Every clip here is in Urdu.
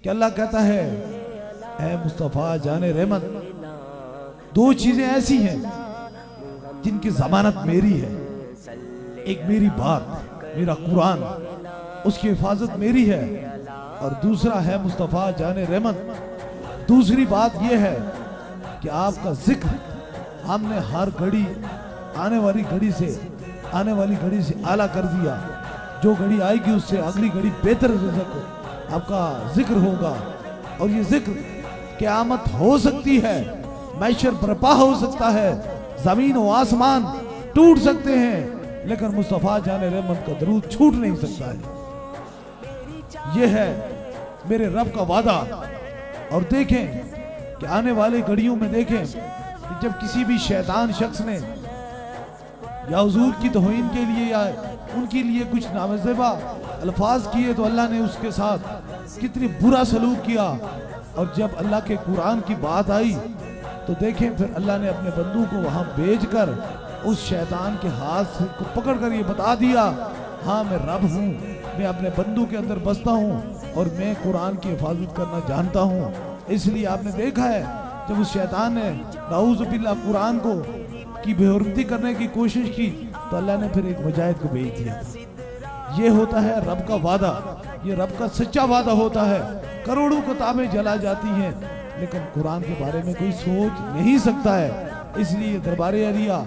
کہ اللہ کہتا ہے اے مصطفیٰ جان رحمت، دو چیزیں ایسی ہیں جن کی ضمانت میری ہے، ایک میری بات، میرا قرآن، اس کی حفاظت میری ہے، اور دوسرا ہے مصطفیٰ جان رحمت۔ دوسری بات یہ ہے کہ آپ کا ذکر ہم نے ہر گھڑی آنے والی گھڑی سے اعلیٰ کر دیا۔ جو گھڑی آئے گی اس سے اگلی گھڑی بہتر رزق آپ کا ذکر ہوگا، اور یہ ذکر قیامت ہو سکتی ہے، محشر برپا ہو سکتا ہے، زمین و آسمان ٹوٹ سکتے ہیں، لیکن مصطفیٰ جان رحمت کا درود چھوٹ نہیں سکتا ہے۔ یہ ہے میرے رب کا وعدہ۔ اور دیکھیں کہ آنے والے گھڑیوں میں دیکھیں کہ جب کسی بھی شیطان شخص نے یا حضور کی توہین کے لیے یا ان کے لیے کچھ نامزدہ الفاظ کیے تو اللہ نے اس کے ساتھ کتنی برا سلوک کیا، اور جب اللہ کے قرآن کی بات آئی تو دیکھیں پھر اللہ نے اپنے بندوں کو وہاں بھیج کر اس شیطان کے ہاتھ کو پکڑ کر یہ بتا دیا، ہاں میں رب ہوں، میں اپنے بندوں کے اندر بستا ہوں، اور میں قرآن کی حفاظت کرنا جانتا ہوں۔ اس لیے آپ نے دیکھا ہے جب اس شیطان نے نعوذ باللہ قرآن کو کی بے حرمتی کرنے کی کوشش کی تو اللہ نے پھر ایک مجاہد کو بھیج دیا۔ یہ ہوتا ہے رب کا وعدہ، یہ رب کا سچا وعدہ ہوتا ہے۔ کروڑوں کتابیں جلا جاتی ہیں لیکن قرآن کے بارے میں کوئی سوچ نہیں سکتا ہے۔ اس لیے دربار عالیہ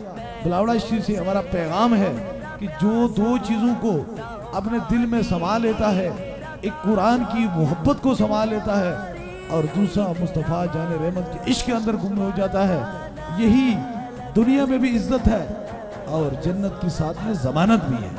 بلاوڑہ شریف سے ہمارا پیغام ہے کہ جو دو چیزوں کو اپنے دل میں سما لیتا ہے، ایک قرآن کی محبت کو سما لیتا ہے اور دوسرا مصطفیٰ جان رحمت کے عشق کے اندر گم ہو جاتا ہے، یہی دنیا میں بھی عزت ہے اور جنت کی ساتھ میں ضمانت بھی ہے۔